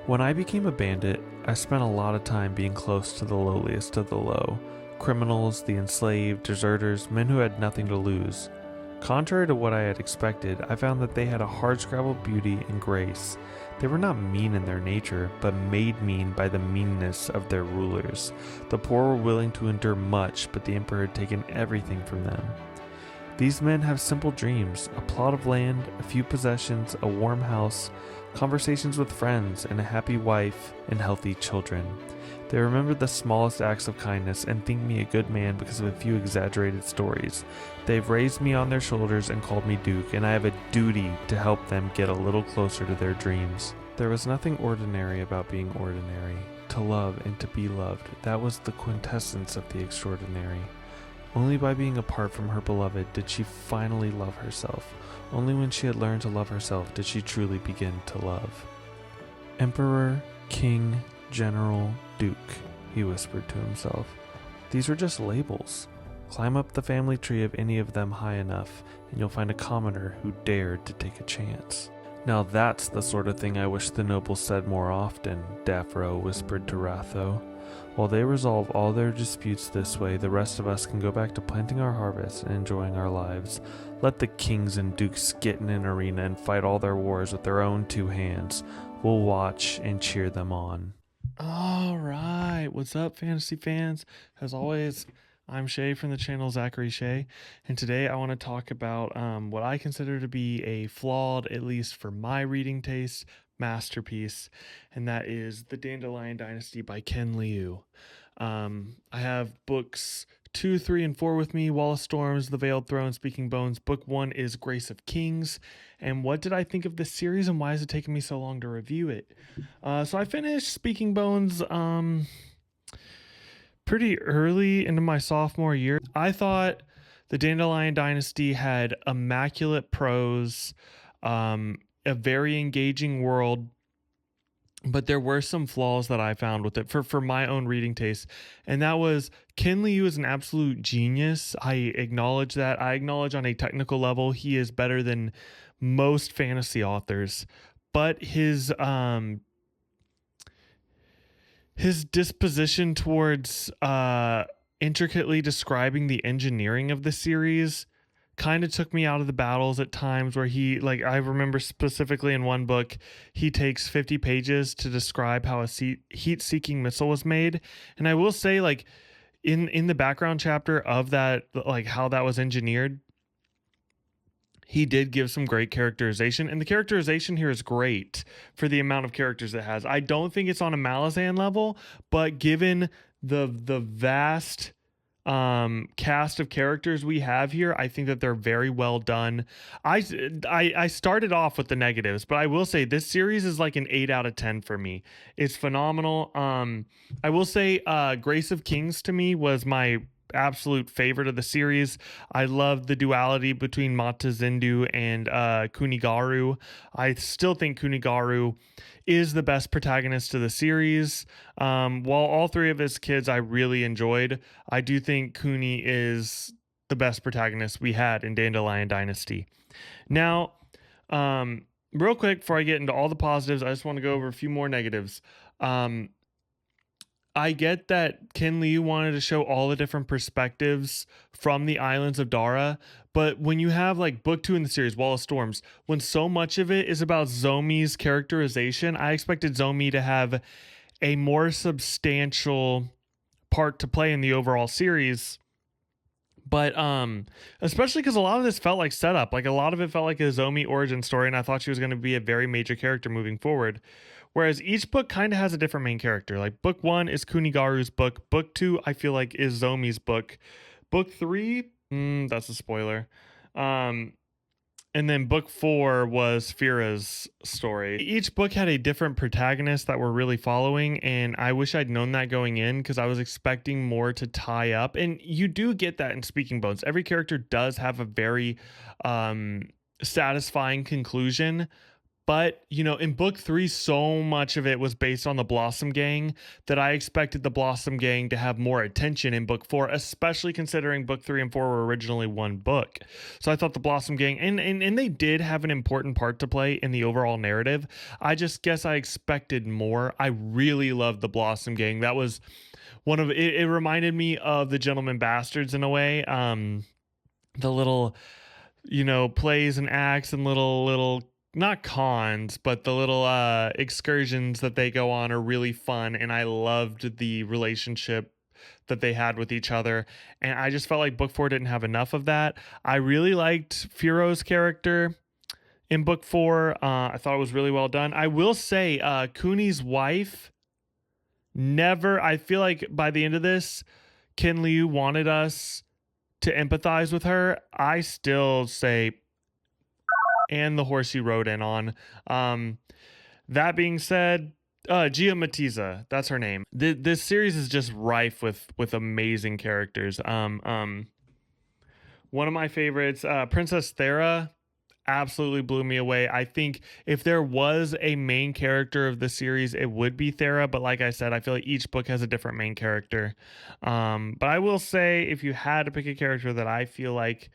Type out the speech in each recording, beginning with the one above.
When I became a bandit, I spent a lot of time being close to the lowliest of the low criminals, the enslaved, deserters, men who had nothing to lose. Contrary to what I had expected, I found that they had a hardscrabble beauty and grace. They were not mean in their nature, but made mean by the meanness of their rulers. The poor were willing to endure much, but the emperor had taken everything from them. These men have simple dreams: a plot of land, a few possessions, a warm house, conversations with friends, and a happy wife and healthy children. They remember the smallest acts of kindness and think me a good man because of a few exaggerated stories. They've raised me on their shoulders and called me Duke, and I have a duty to help them get a little closer to their dreams. There was nothing ordinary about being ordinary. To love and to be loved, that was the quintessence of the extraordinary. Only by being apart from her beloved did she finally love herself. Only when she had learned to love herself did she truly begin to love. Emperor, king, general, duke, he whispered to himself. These were just labels. Climb up the family tree of any of them high enough, and you'll find a commoner who dared to take a chance. Now that's the sort of thing I wish the nobles said more often, Daffro whispered to Ratho. While they resolve all their disputes this way, the rest of us can go back to planting our harvest and enjoying our lives. Let the kings and dukes get in an arena and fight all their wars with their own two hands. We'll watch and cheer them on. All right, what's up, fantasy fans? As always, I'm Shay from the channel Zachary Shay, and today I want to talk about what I consider to be a flawed, at least for my reading taste, masterpiece, and that is The Dandelion Dynasty by Ken Liu. I have books 2, 3, and 4 with me: Wall of Storms, The Veiled Throne, Speaking Bones. Book 1 is Grace of Kings. And what did I think of this series, and why is it taking me so long to review it? So I finished Speaking Bones pretty early into my sophomore year. I thought The Dandelion Dynasty had immaculate prose, a very engaging world, but there were some flaws that I found with it for my own reading taste. And that was, Ken Liu is an absolute genius. I acknowledge that. I acknowledge on a technical level he is better than most fantasy authors, but his disposition towards intricately describing the engineering of the series kind of took me out of the battles at times, where I remember specifically in one book, he takes 50 pages to describe how a heat-seeking missile was made. And I will say, in the background chapter of that, how that was engineered, he did give some great characterization, and the characterization here is great for the amount of characters it has. I don't think it's on a Malazan level, but given the vast cast of characters we have here, I think that they're very well done. I started off with the negatives, but I will say this series is like an 8 out of 10 for me. It's phenomenal. I will say Grace of Kings to me was my absolute favorite of the series. I love the duality between Mata Zyndu and Kunigaru. I still think Kunigaru is the best protagonist of the series. While all three of his kids I really enjoyed, I do think Kuni is the best protagonist we had in Dandelion Dynasty. Now, real quick before I get into all the positives, I just want to go over a few more negatives. I get that Ken Liu wanted to show all the different perspectives from the islands of Dara, but when you have book 2 in the series, Wall of Storms, when so much of it is about Zomi's characterization, I expected Zomi to have a more substantial part to play in the overall series. But especially because a lot of this felt like setup. A lot of it felt like a Zomi origin story, and I thought she was going to be a very major character moving forward. Whereas each book kind of has a different main character. Book 1 is Kunigaru's book. Book 2, I feel like, is Zomi's book. Book 3, that's a spoiler. And then book 4 was Fira's story. Each book had a different protagonist that we're really following, and I wish I'd known that going in, because I was expecting more to tie up. And you do get that in Speaking Bones. Every character does have a very satisfying conclusion, But, you know, in book 3, so much of it was based on the Blossom Gang that I expected the Blossom Gang to have more attention in book 4, especially considering book 3 and 4 were originally one book. So I thought the Blossom Gang, and they did have an important part to play in the overall narrative. I just guess I expected more. I really loved the Blossom Gang. That was one of it reminded me of the Gentleman Bastards in a way. The little, you know, plays and acts and little not cons, but the little excursions that they go on are really fun, and I loved the relationship that they had with each other. And I just felt like book 4 didn't have enough of that. I really liked Firo's character in book 4. I thought it was really well done. I will say Cooney's wife never, I feel like by the end of this, Ken Liu wanted us to empathize with her. I still say, and the horse he rode in on. That being said, Jia Matiza, that's her name. This series is just rife with amazing characters. One of my favorites, Princess Thera, absolutely blew me away. I think if there was a main character of the series, it would be Thera. But like I said, I feel like each book has a different main character. But I will say, if you had to pick a character that I feel like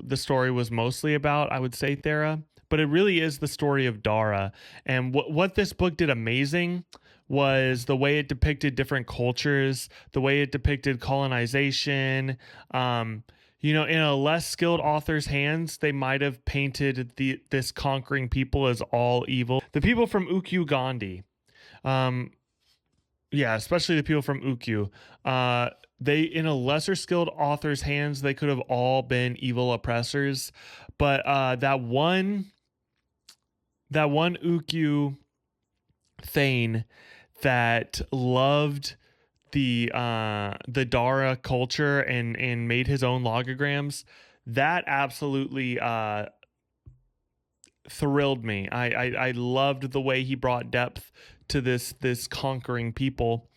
the story was mostly about, I would say Thera. But it really is the story of Dara. And what this book did amazing was the way it depicted different cultures, the way it depicted colonization. You know, in a less skilled author's hands, they might have painted this conquering people as all evil. The people from Ukyu Gandhi, yeah, especially the people from Ukyu, they, in a lesser skilled author's hands, they could have all been evil oppressors. But that one Ukyu Thane that loved the Dara culture and made his own logograms, that absolutely thrilled me. I loved the way he brought depth to this conquering people.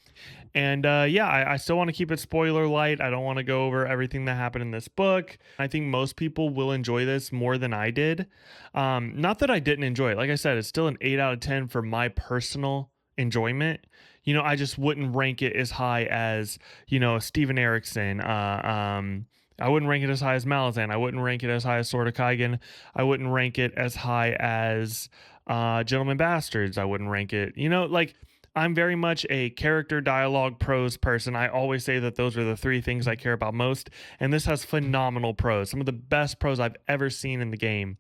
And yeah, I still want to keep it spoiler light. I don't want to go over everything that happened in this book. I think most people will enjoy this more than I did. Not that I didn't enjoy it. Like I said, it's still an 8 out of 10 for my personal enjoyment. You know, I just wouldn't rank it as high as, you know, Steven Erikson. I wouldn't rank it as high as Malazan. I wouldn't rank it as high as Sword of Kaigen. I wouldn't rank it as high as Gentleman Bastards. I wouldn't rank it, you know, like, I'm very much a character, dialogue, prose person. I always say that those are the 3 things I care about most. And this has phenomenal prose, some of the best prose I've ever seen in the game.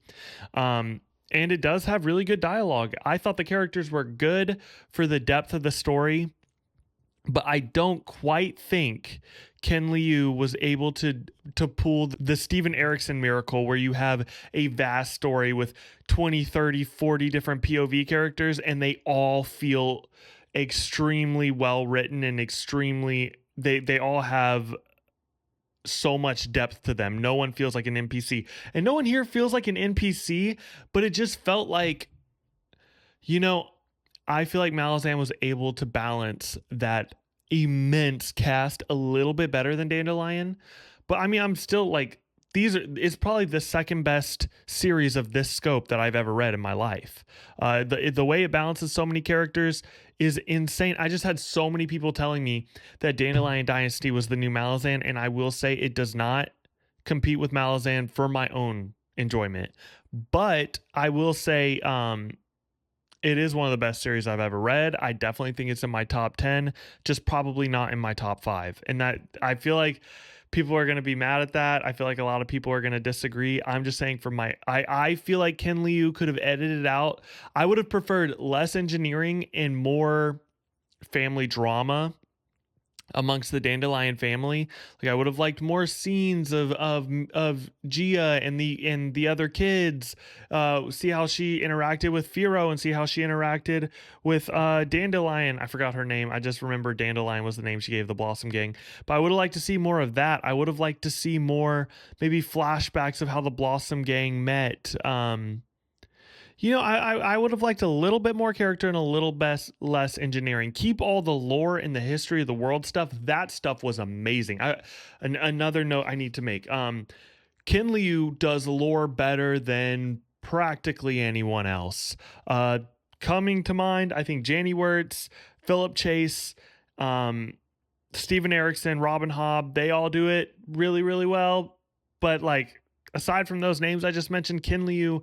And it does have really good dialogue. I thought the characters were good for the depth of the story, but I don't quite think Ken Liu was able to pull the Steven Erikson miracle, where you have a vast story with 20, 30, 40 different POV characters, and they all feel extremely well written and extremely, they all have so much depth to them. No one feels like an NPC, and no one here feels like an NPC, but it just felt like, you know, I feel like Malazan was able to balance that immense cast a little bit better than Dandelion. But I mean, I'm still like, it's probably the second best series of this scope that I've ever read in my life. The way it balances so many characters is insane. I just had so many people telling me that Dandelion Dynasty was the new Malazan, and I will say it does not compete with Malazan for my own enjoyment. But I will say it is one of the best series I've ever read. I definitely think it's in my top 10, just probably not in my top 5. And that, I feel like people are going to be mad at that. I feel like a lot of people are going to disagree. I'm just saying, I feel like Ken Liu could have edited out. I would have preferred less engineering and more family drama amongst the Dandelion family. Like, I would have liked more scenes of Jia and the other kids. See how she interacted with Firo and see how she interacted with Dandelion. I forgot her name. I just remember Dandelion was the name she gave the Blossom Gang. But I would have liked to see more of that. I would have liked to see more, maybe flashbacks of how the Blossom Gang met. You know, I would have liked a little bit more character and a little less engineering. Keep all the lore and the history of the world stuff. That stuff was amazing. Another note I need to make. Ken Liu does lore better than practically anyone else. Coming to mind, I think Janny Wirtz, Philip Chase, Steven Erickson, Robin Hobb, they all do it really, really well. But like, aside from those names I just mentioned, Ken Liu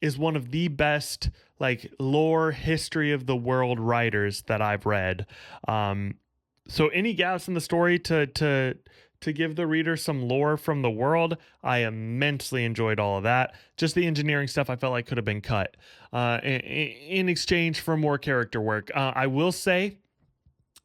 is one of the best like lore history of the world writers that I've read. So any gaps in the story to give the reader some lore from the world, I immensely enjoyed all of that. Just the engineering stuff I felt like could have been cut in exchange for more character work. I will say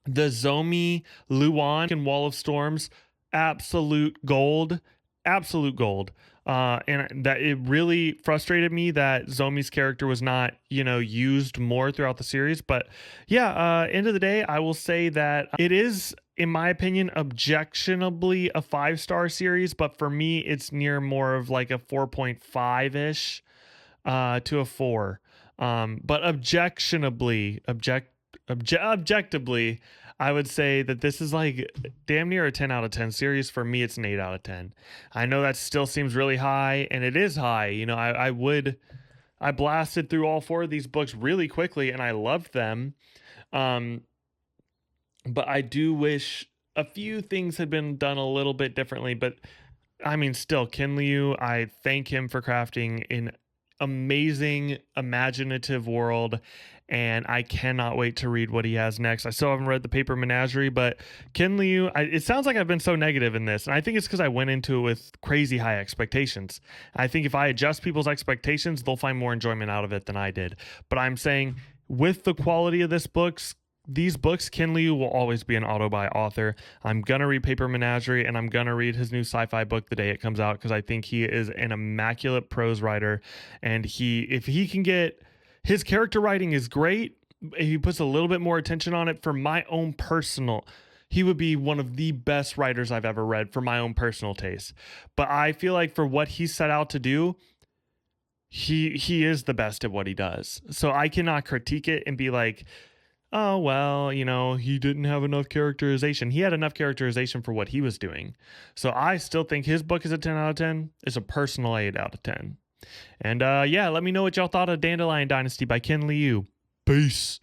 the Zomi Luan and Wall of Storms, absolute gold, absolute gold. And that it really frustrated me that Zomi's character was not, used more throughout the series. But yeah, end of the day, I will say that it is, in my opinion, objectionably a 5-star series. But for me, it's near more of like a 4.5-ish to a 4. But objectively, I would say that this is like damn near a 10 out of 10 series. For me, it's an 8 out of 10. I know that still seems really high, and it is high. I blasted through all 4 of these books really quickly, and I loved them. But I do wish a few things had been done a little bit differently. But I mean, still, Ken Liu, I thank him for crafting an amazing, imaginative world, and I cannot wait to read what he has next. I still haven't read The Paper Menagerie, but Ken Liu, it sounds like I've been so negative in this, and I think it's because I went into it with crazy high expectations. I think if I adjust people's expectations, they'll find more enjoyment out of it than I did. But I'm saying, with the quality of these books, Ken Liu will always be an auto-buy author. I'm going to read Paper Menagerie, and I'm going to read his new sci-fi book the day it comes out, because I think he is an immaculate prose writer. And if he can get, his character writing is great. If he puts a little bit more attention on it, for my own personal, he would be one of the best writers I've ever read for my own personal taste. But I feel like for what he set out to do, he is the best at what he does. So I cannot critique it and be like, oh, well, he didn't have enough characterization. He had enough characterization for what he was doing. So I still think his book is a 10 out of 10. It's a personal 8 out of 10. And yeah, let me know what y'all thought of Dandelion Dynasty by Ken Liu. Peace.